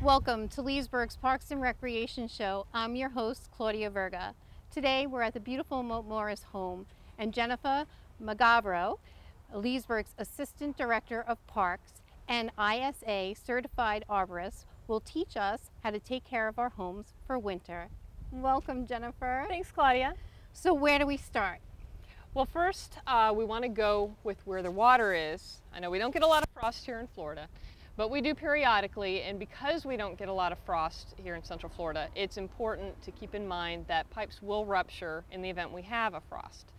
Welcome to Leesburg's Parks and Recreation Show. I'm your host, Claudia Verga. Today we're at the beautiful Moat Morris home, and Jennifer Magavro, Leesburg's Assistant Director of Parks and ISA Certified Arborist, will teach us how to take care of our homes for winter. Welcome, Jennifer. Thanks, Claudia. So where do we start? Well, first we want to go with where the water is. I know we don't get a lot of frost here in Florida, but we do periodically, and because we don't get a lot of frost here in Central Florida, it's important to keep in mind that pipes will rupture in the event we have a frost.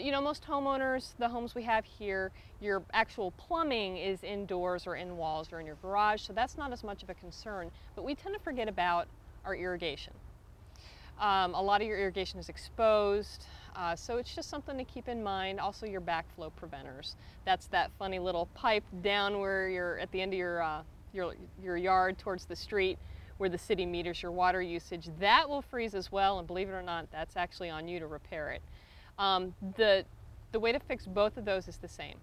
You know, most homeowners, the homes we have here, your actual plumbing is indoors or in walls or in your garage, so that's not as much of a concern, but we tend to forget about our irrigation. A lot of your irrigation is exposed, so it's just something to keep in mind. Also your backflow preventers. That's that funny little pipe down where you're at the end of your yard towards the street where the city meters your water usage. That will freeze as well, and believe it or not, that's actually on you to repair it. The way to fix both of those is the same.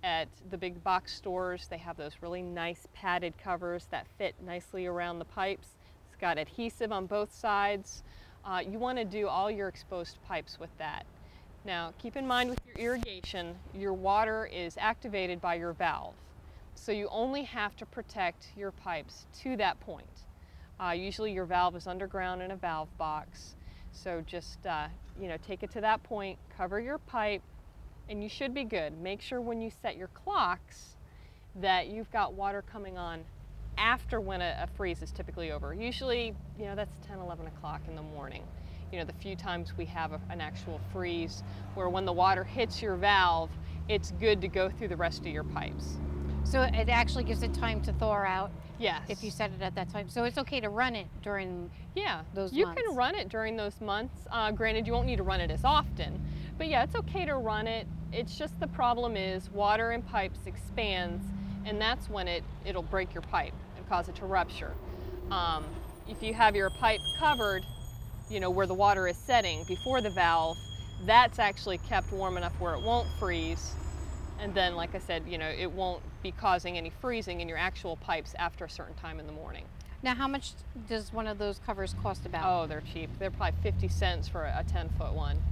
At the big box stores, they have those really nice padded covers that fit nicely around the pipes. It's got adhesive on both sides. You want to do all your exposed pipes with that. Now, keep in mind with your irrigation, your water is activated by your valve. So you only have to protect your pipes to that point. Usually your valve is underground in a valve box. So just, you know, take it to that point, cover your pipe, and you should be good. Make sure when you set your clocks that you've got water coming on after when a freeze is typically over. Usually, you know, that's 10, 11 o'clock in the morning. You know, the few times we have an actual freeze where when the water hits your valve, it's good to go through the rest of your pipes. So it actually gives it time to thaw out. Yes. If you set it at that time. So it's okay to run it during those months. You can run it during those months. Granted, you won't need to run it as often, but yeah, it's okay to run it. It's just the problem is water in pipes expands, and that's when it'll break your pipe and cause it to rupture. If you have your pipe covered, you know, where the water is setting before the valve, that's actually kept warm enough where it won't freeze. And then, like I said, you know, it won't be causing any freezing in your actual pipes after a certain time in the morning. Now, how much does one of those covers cost about? Oh, they're cheap. They're probably 50 cents for a 10-foot one.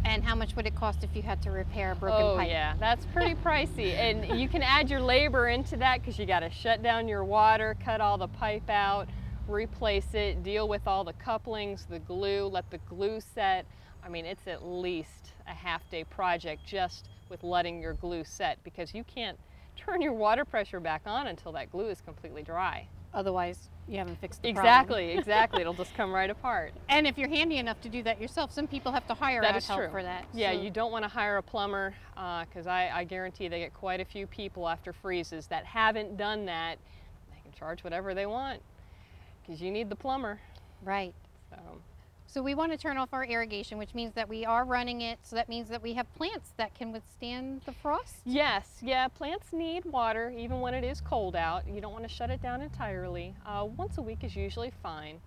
And how much would it cost if you had to repair a broken pipe? Oh yeah, that's pretty pricey. And you can add your labor into that because you got to shut down your water, cut all the pipe out, replace it, deal with all the couplings, the glue, let the glue set. I mean, it's at least a half-day project just with letting your glue set, because you can't turn your water pressure back on until that glue is completely dry. Otherwise, you haven't fixed the problem. Exactly. It'll just come right apart. And if you're handy enough to do that yourself, some people have to hire out help for that. Yeah, so you don't want to hire a plumber because I guarantee they get quite a few people after freezes that haven't done that. They can charge whatever they want because you need the plumber. Right. So we want to turn off our irrigation, which means that we are running it, so that means that we have plants that can withstand the frost? Yes, yeah, plants need water even when it is cold out. You don't want to shut it down entirely. Once a week is usually fine.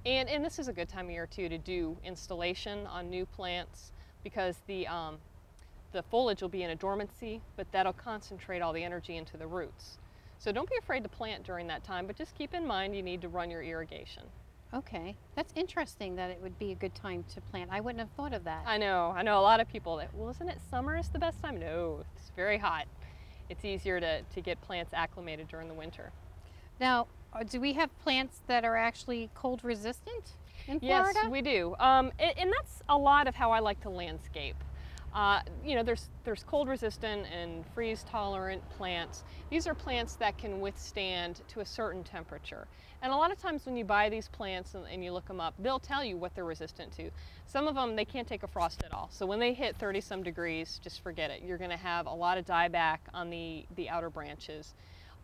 And this is a good time of year too to do installation on new plants because the foliage will be in a dormancy, but that'll concentrate all the energy into the roots. So don't be afraid to plant during that time, but just keep in mind you need to run your irrigation. Okay, that's interesting that it would be a good time to plant. I wouldn't have thought of that. I know a lot of people that, well, isn't it summer is the best time? No, it's very hot. It's easier to get plants acclimated during the winter. Now, do we have plants that are actually cold resistant in Florida? Yes, we do. And that's a lot of how I like to landscape. You know, there's cold resistant and freeze tolerant plants. These are plants that can withstand to a certain temperature. And a lot of times when you buy these plants and you look them up, they'll tell you what they're resistant to. Some of them, they can't take a frost at all. So when they hit 30-some degrees, just forget it. You're going to have a lot of dieback on the outer branches.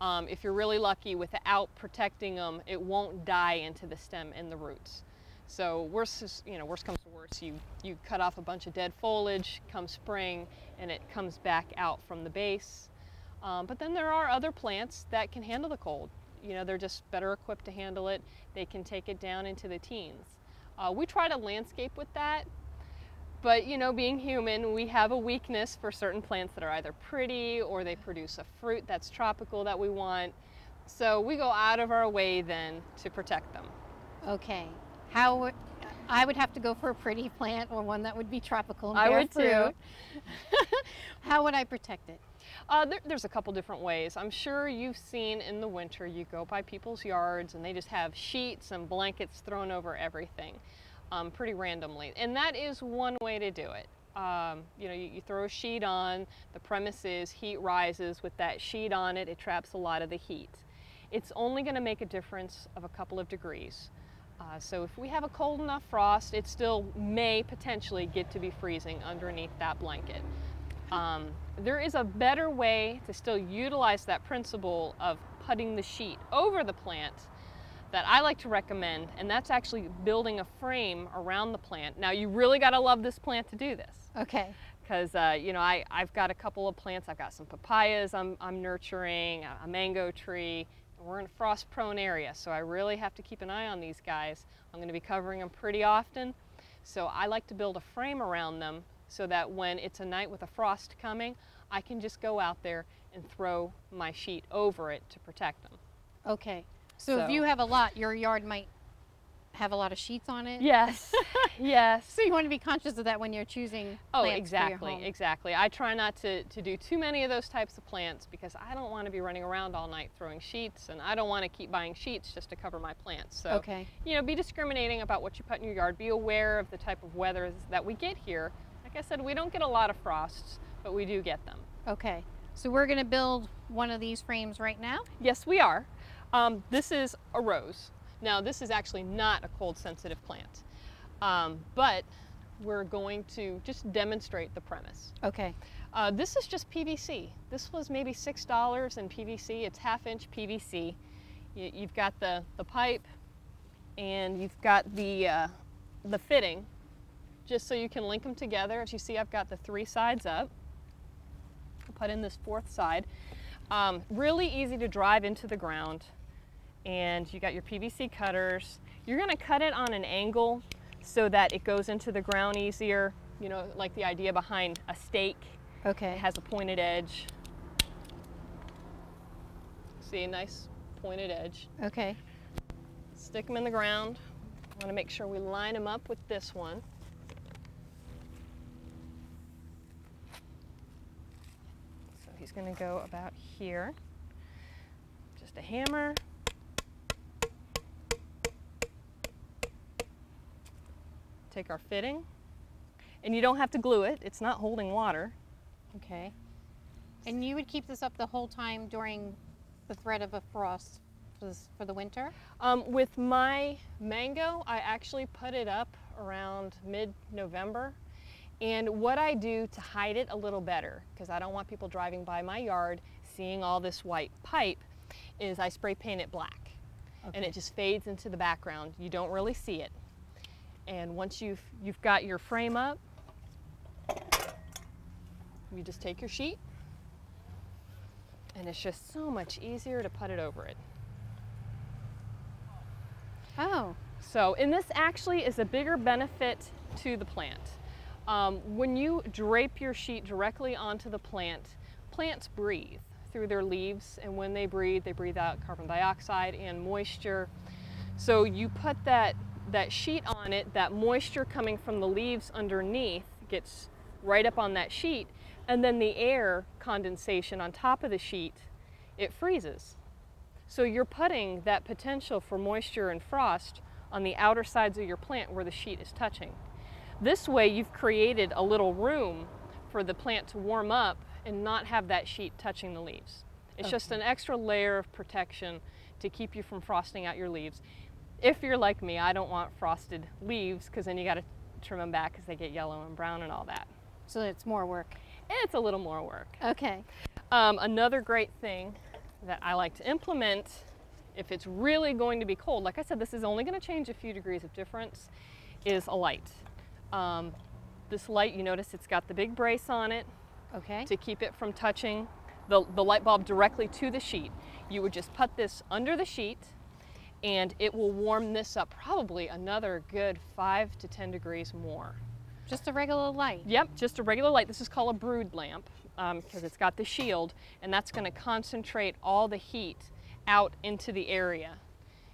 If you're really lucky, without protecting them, it won't die into the stem and the roots. So worst comes to worst, you cut off a bunch of dead foliage come spring and it comes back out from the base. But then there are other plants that can handle the cold. You know, they're just better equipped to handle it. They can take it down into the teens. We try to landscape with that, but you know, being human, we have a weakness for certain plants that are either pretty or they produce a fruit that's tropical that we want. So we go out of our way then to protect them. Okay. I would have to go for a pretty plant or one that would be tropical and I bear would fruit. too. How would I protect it? There's a couple different ways. I'm sure you've seen in the winter, you go by people's yards and they just have sheets and blankets thrown over everything pretty randomly. And that is one way to do it. You know, you throw a sheet on, the premise is heat rises with that sheet on it, it traps a lot of the heat. It's only going to make a difference of a couple of degrees. So if we have a cold enough frost, it still may potentially get to be freezing underneath that blanket. There is a better way to still utilize that principle of putting the sheet over the plant that I like to recommend, and that's actually building a frame around the plant. Now, you really got to love this plant to do this. Okay. Because, you know, I've got a couple of plants. I've got some papayas I'm nurturing, a mango tree. We're in a frost-prone area, so I really have to keep an eye on these guys. I'm going to be covering them pretty often, so I like to build a frame around them so that when it's a night with a frost coming, I can just go out there and throw my sheet over it to protect them. Okay. So if you have a lot, your yard might have a lot of sheets on it? Yes, yes. So you want to be conscious of that when you're choosing plants for your home. Exactly. I try not to do too many of those types of plants because I don't want to be running around all night throwing sheets, and I don't want to keep buying sheets just to cover my plants. So, you know, be discriminating about what you put in your yard. Be aware of the type of weather that we get here. Like I said, we don't get a lot of frosts, but we do get them. Okay. So we're going to build one of these frames right now? Yes, we are. This is a rose. Now, this is actually not a cold-sensitive plant, but we're going to just demonstrate the premise. Okay. This is just PVC. This was maybe $6 in PVC. It's half-inch PVC. You've got the pipe, and you've got the fitting, just so you can link them together. As you see, I've got the 3 sides up. I'll put in this 4th side. Really easy to drive into the ground. And you got your PVC cutters. You're going to cut it on an angle so that it goes into the ground easier, you know, like the idea behind a stake. Okay. It has a pointed edge. See, a nice pointed edge. Okay. Stick them in the ground. I want to make sure we line them up with this one. So he's going to go about here. Just a hammer. Take our fitting, and you don't have to glue it. It's not holding water. Okay. And you would keep this up the whole time during the threat of a frost for the winter? With my mango, I actually put it up around mid-November. And what I do to hide it a little better, because I don't want people driving by my yard seeing all this white pipe, is I spray paint it black. Okay. And it just fades into the background. You don't really see it. And once you've got your frame up, you just take your sheet, and it's just so much easier to put it over it. Oh. So, and this actually is a bigger benefit to the plant. When you drape your sheet directly onto the plant, plants breathe through their leaves, and when they breathe out carbon dioxide and moisture. So you put that sheet on it, that moisture coming from the leaves underneath gets right up on that sheet, and then the air condensation on top of the sheet, it freezes. So you're putting that potential for moisture and frost on the outer sides of your plant where the sheet is touching. This way you've created a little room for the plant to warm up and not have that sheet touching the leaves. It's just an extra layer of protection to keep you from frosting out your leaves. If you're like me, I don't want frosted leaves, because then you got to trim them back because they get yellow and brown and all that. So it's more work. It's a little more work. Okay. Another great thing that I like to implement if it's really going to be cold, like I said, this is only going to change a few degrees of difference, is a light. This light, you notice it's got the big brace on it. Okay. To keep it from touching the light bulb directly to the sheet. You would just put this under the sheet, and it will warm this up probably another good 5 to 10 degrees more. Just a regular light? Yep, just a regular light. This is called a brood lamp because it's got the shield, and that's going to concentrate all the heat out into the area,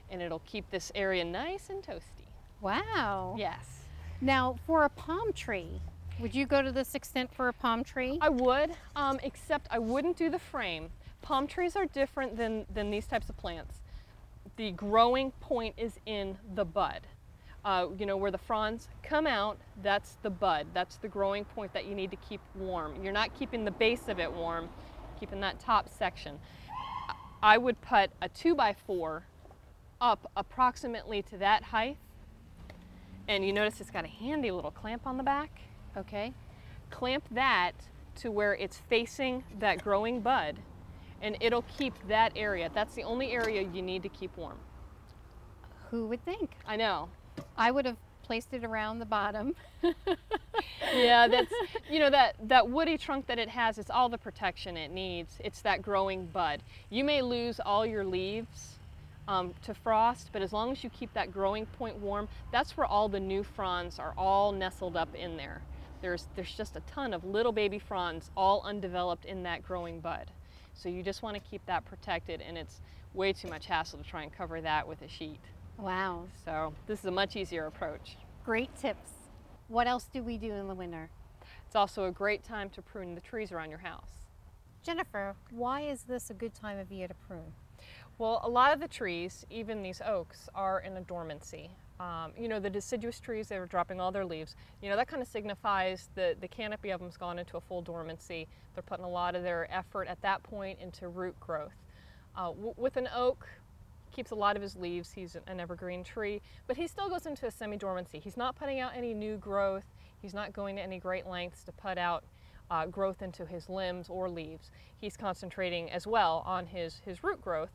and it'll keep this area nice and toasty. Wow. Yes. Now, for a palm tree, would you go to this extent for a palm tree? I would, except I wouldn't do the frame. Palm trees are different than these types of plants. The growing point is in the bud. You know, where the fronds come out, that's the bud. That's the growing point that you need to keep warm. You're not keeping the base of it warm, keeping that top section. I would put a 2x4 up approximately to that height. And you notice it's got a handy little clamp on the back. Okay. Clamp that to where it's facing that growing bud, and it'll keep that area. That's the only area you need to keep warm. Who would think? I know. I would have placed it around the bottom. Yeah, that's, you know, that woody trunk that it has, it's all the protection it needs. It's that growing bud. You may lose all your leaves to frost, but as long as you keep that growing point warm, that's where all the new fronds are all nestled up in there. There's just a ton of little baby fronds all undeveloped in that growing bud. So you just want to keep that protected, and it's way too much hassle to try and cover that with a sheet. Wow. So this is a much easier approach. Great tips. What else do we do in the winter? It's also a great time to prune the trees around your house. Jennifer, why is this a good time of year to prune? Well, a lot of the trees, even these oaks, are in a dormancy. You know, the deciduous trees, they were dropping all their leaves. You know, that kind of signifies the canopy of them's gone into a full dormancy. They're putting a lot of their effort at that point into root growth. With an oak, keeps a lot of his leaves. He's an evergreen tree, but he still goes into a semi-dormancy. He's not putting out any new growth. He's not going to any great lengths to put out growth into his limbs or leaves. He's concentrating as well on his root growth.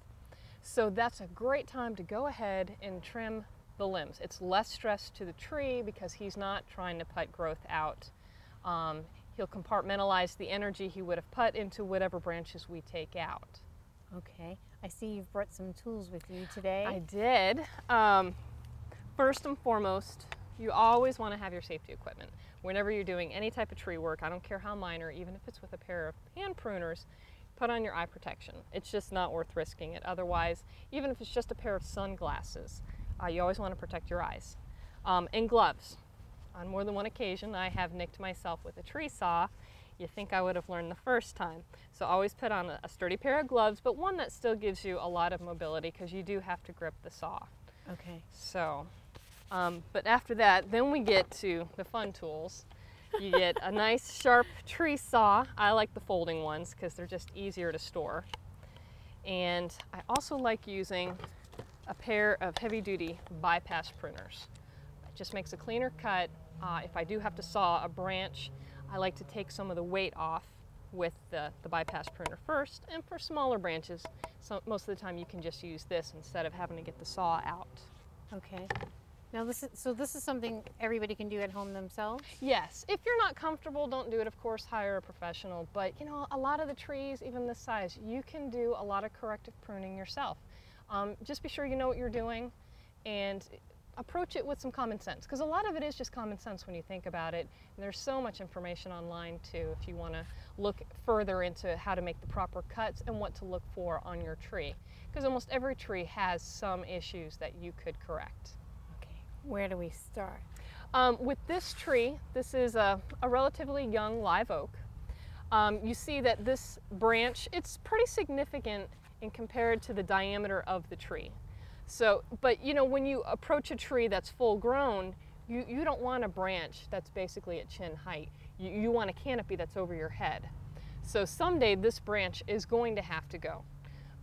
So that's a great time to go ahead and trim the limbs. It's less stress to the tree because he's not trying to put growth out. He'll compartmentalize the energy he would have put into whatever branches we take out. Okay. I see you've brought some tools with you today. I did. First and foremost, you always want to have your safety equipment. Whenever you're doing any type of tree work, I don't care how minor, even if it's with a pair of hand pruners, put on your eye protection. It's just not worth risking it. Otherwise, even if it's just a pair of sunglasses, you always want to protect your eyes. And gloves. On more than one occasion, I have nicked myself with a tree saw. You think I would have learned the first time. So always put on a sturdy pair of gloves, but one that still gives you a lot of mobility because you do have to grip the saw. Okay. So, but after that, then we get to the fun tools. You get a nice sharp tree saw. I like the folding ones because they're just easier to store. And I also like using a pair of heavy-duty bypass pruners. It just makes a cleaner cut. If I do have to saw a branch, I like to take some of the weight off with the bypass pruner first. And for smaller branches, most of the time you can just use this instead of having to get the saw out. Okay. Now this is something everybody can do at home themselves? Yes. If you're not comfortable, don't do it. Of course, hire a professional. But you know, a lot of the trees, even this size, you can do a lot of corrective pruning yourself. Just be sure you know what you're doing and approach it with some common sense, because a lot of it is just common sense when you think about it. And there's so much information online too if you want to look further into how to make the proper cuts and what to look for on your tree, because almost every tree has some issues that you could correct. Where do we start? With this tree, this is a relatively young live oak. You see that this branch, it's pretty significant in compared to the diameter of the tree. So, but you know, when you approach a tree that's full grown, you don't want a branch that's basically at chin height. You want a canopy that's over your head. So someday this branch is going to have to go.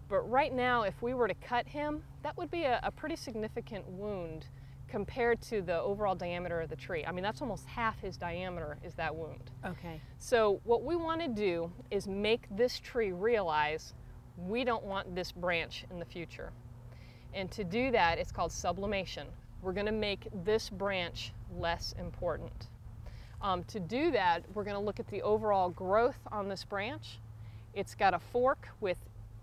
But right now, if we were to cut him, that would be a pretty significant wound compared to the overall diameter of the tree. I mean, that's almost half his diameter is that wound. Okay. So what we want to do is make this tree realize we don't want this branch in the future. And to do that, it's called sublimation. We're going to make this branch less important. To do that, we're going to look at the overall growth on this branch. It's got a fork with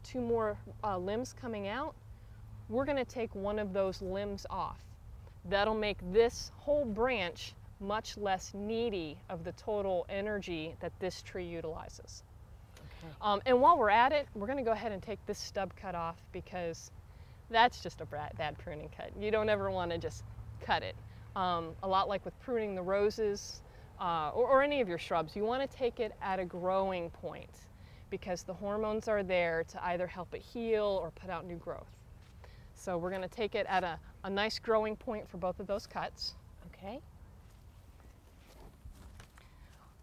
2 more limbs coming out. We're going to take one of those limbs off. That'll make this whole branch much less needy of the total energy that this tree utilizes. And while we're at it, we're going to go ahead and take this stub cut off because that's just a bad pruning cut. You don't ever want to just cut it. A lot like with pruning the roses or any of your shrubs, you want to take it at a growing point because the hormones are there to either help it heal or put out new growth. So we're going to take it at a nice growing point for both of those cuts. Okay.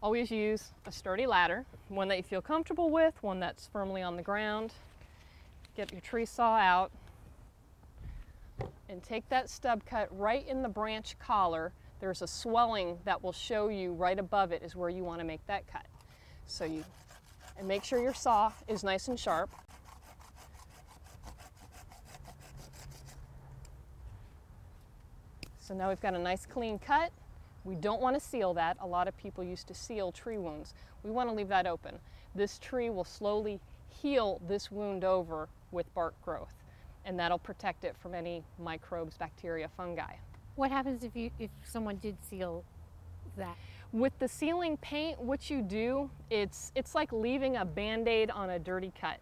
Always use a sturdy ladder, one that you feel comfortable with, one that's firmly on the ground. Get your tree saw out and take that stub cut right in the branch collar. There's a swelling that will show you right above it is where you want to make that cut. So and make sure your saw is nice and sharp. So now we've got a nice clean cut. We don't want to seal that. A lot of people used to seal tree wounds. We want to leave that open. This tree will slowly heal this wound over with bark growth, and that'll protect it from any microbes, bacteria, fungi. What happens if someone did seal that? With the sealing paint, what you do, it's like leaving a Band-Aid on a dirty cut.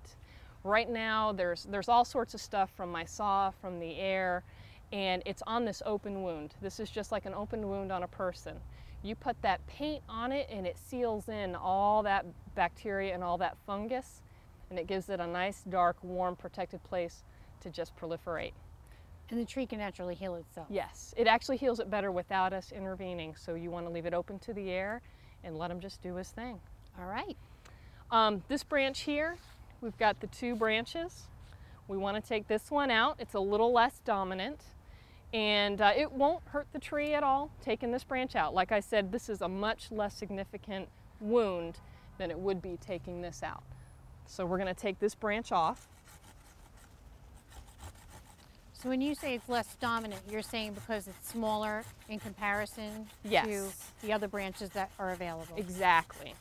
Right now, there's all sorts of stuff from my saw, from the air, and it's on this open wound. This is just like an open wound on a person. You put that paint on it and it seals in all that bacteria and all that fungus, and it gives it a nice, dark, warm, protected place to just proliferate. And the tree can naturally heal itself. Yes, it actually heals it better without us intervening, so you want to leave it open to the air and let him just do his thing. All right. This branch here, we've got the two branches. We want to take this one out. It's a little less dominant. And it won't hurt the tree at all taking this branch out. Like I said, this is a much less significant wound than it would be taking this out. So we're going to take this branch off. So when you say it's less dominant, you're saying because it's smaller in comparison Yes. to the other branches that are available? Exactly.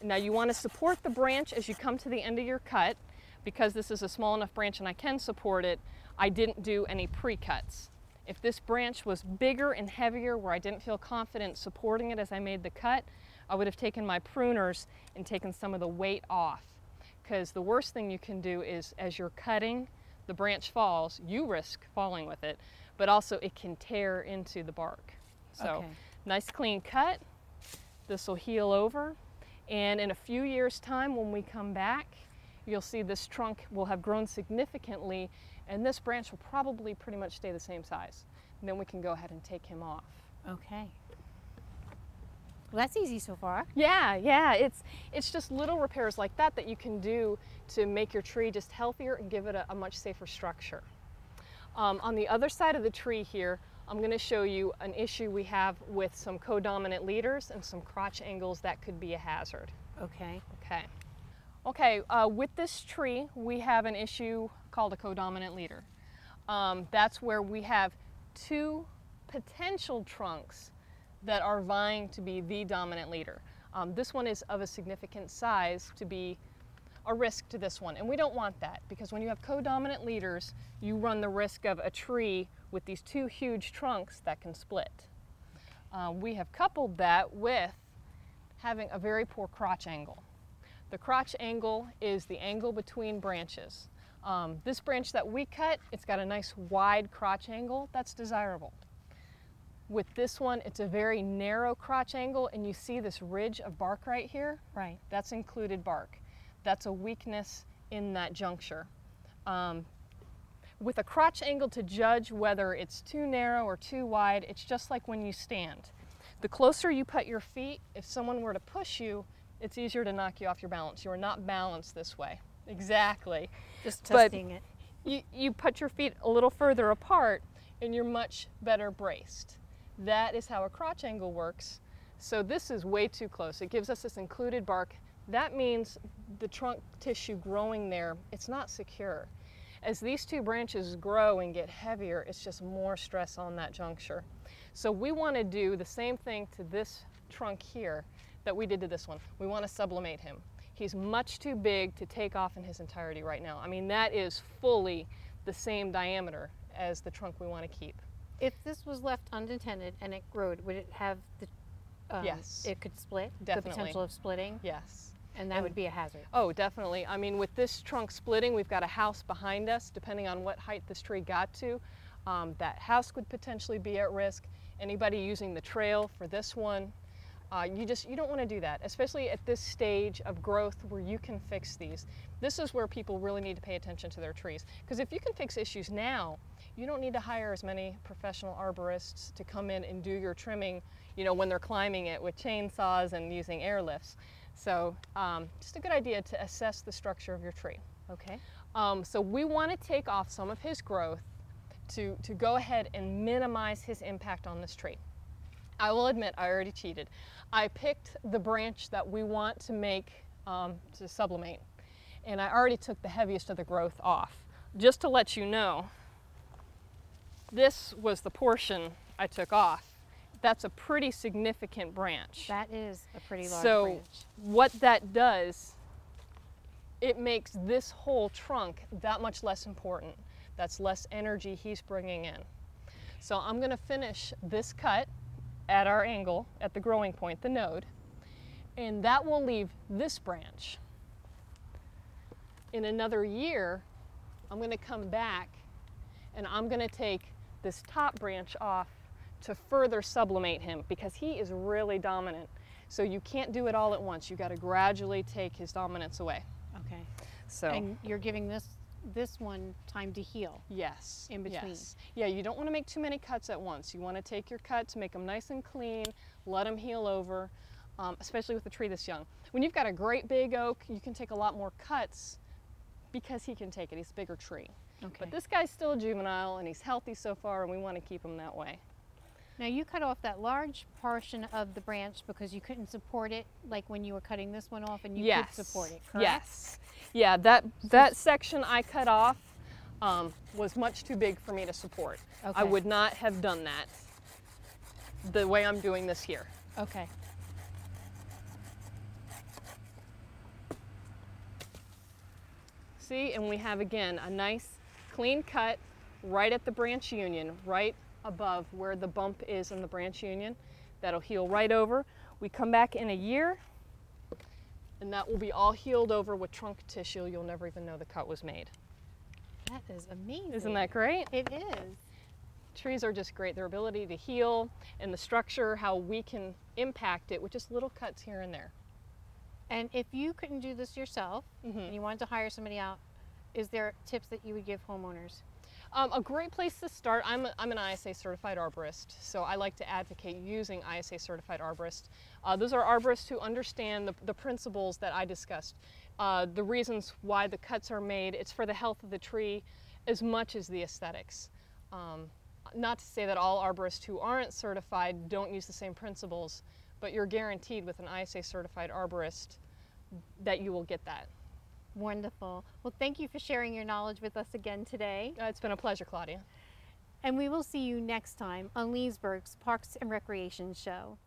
Now you want to support the branch as you come to the end of your cut. Because this is a small enough branch and I can support it, I didn't do any pre-cuts. If this branch was bigger and heavier where I didn't feel confident supporting it as I made the cut, I would have taken my pruners and taken some of the weight off. Because the worst thing you can do is as you're cutting, the branch falls, you risk falling with it, but also it can tear into the bark. So Okay. Nice clean cut, this will heal over, and in a few years' time when we come back, you'll see this trunk will have grown significantly and this branch will probably pretty much stay the same size. And then we can go ahead and take him off. Okay. Well, that's easy so far. Yeah, it's just little repairs like that that you can do to make your tree just healthier and give it a much safer structure. On the other side of the tree here, I'm going to show you an issue we have with some codominant leaders and some crotch angles that could be a hazard. Okay. Okay, with this tree, we have an issue called a codominant leader. That's where we have two potential trunks that are vying to be the dominant leader. This one is of a significant size to be a risk to this one, and we don't want that because when you have codominant leaders, you run the risk of a tree with these two huge trunks that can split. We have coupled that with having a very poor crotch angle. The crotch angle is the angle between branches. This branch that we cut, it's got a nice wide crotch angle. That's desirable. With this one, it's a very narrow crotch angle, and you see this ridge of bark right here? Right. That's included bark. That's a weakness in that juncture. With a crotch angle to judge whether it's too narrow or too wide, it's just like when you stand. The closer you put your feet, if someone were to push you, it's easier to knock you off your balance. You are not balanced this way. Exactly. Just testing it. You put your feet a little further apart and you're much better braced. That is how a crotch angle works. So this is way too close. It gives us this included bark. That means the trunk tissue growing there, it's not secure. As these two branches grow and get heavier, it's just more stress on that juncture. So we want to do the same thing to this trunk here that we did to this one. We want to sublimate him. He's much too big to take off in his entirety right now. I mean, that is fully the same diameter as the trunk we want to keep. If this was left unattended and it grew, would it have the, Yes. it could split? Definitely. The potential of splitting? Yes. And that would be a hazard. Oh, definitely. I mean, with this trunk splitting, we've got a house behind us. Depending on what height this tree got to, that house could potentially be at risk. Anybody using the trail for this one, you don't want to do that, especially at this stage of growth where you can fix these. This is where people really need to pay attention to their trees. Because if you can fix issues now, you don't need to hire as many professional arborists to come in and do your trimming, you know, when they're climbing it with chainsaws and using airlifts. So just a good idea to assess the structure of your tree. Okay. So we want to take off some of his growth to go ahead and minimize his impact on this tree. I will admit I already cheated. I picked the branch that we want to make to sublimate, and I already took the heaviest of the growth off. Just to let you know, this was the portion I took off. That's a pretty significant branch. That is a pretty large So branch. what that does, it makes this whole trunk that much less important. That's less energy he's bringing in. So I'm going to finish this cut at our angle, at the growing point, the node, and that will leave this branch. In another year, I'm going to come back and I'm going to take this top branch off to further sublimate him, because he is really dominant. So you can't do it all at once. You got to gradually take his dominance away. Okay. So. And you're giving this one time to heal. Yes. In between. Yes. Yeah, you don't want to make too many cuts at once. You want to take your cuts, make them nice and clean, let them heal over, especially with a tree this young. When you've got a great big oak, you can take a lot more cuts because he can take it. He's a bigger tree. Okay. But this guy's still a juvenile and he's healthy so far, and we want to keep him that way. Now you cut off that large portion of the branch because you couldn't support it, like when you were cutting this one off, and you could support it, correct? Yes. Yeah, that section I cut off was much too big for me to support. Okay. I would not have done that the way I'm doing this here. Okay. See, and we have again a nice clean cut right at the branch union, right above where the bump is in the branch union. That'll heal right over. We come back in a year and that will be all healed over with trunk tissue. You'll never even know the cut was made. That is amazing. Isn't that great? It is. Trees are just great. Their ability to heal and the structure, how we can impact it with just little cuts here and there. And if you couldn't do this yourself, and you wanted to hire somebody out, is there tips that you would give homeowners? A great place to start, I'm an ISA certified arborist, so I like to advocate using ISA certified arborists. Those are arborists who understand the principles that I discussed, the reasons why the cuts are made. It's for the health of the tree as much as the aesthetics. Not to say that all arborists who aren't certified don't use the same principles, but you're guaranteed with an ISA certified arborist that you will get that. Wonderful. Well, thank you for sharing your knowledge with us again today. It's been a pleasure, Claudia. And we will see you next time on Leesburg's Parks and Recreation Show.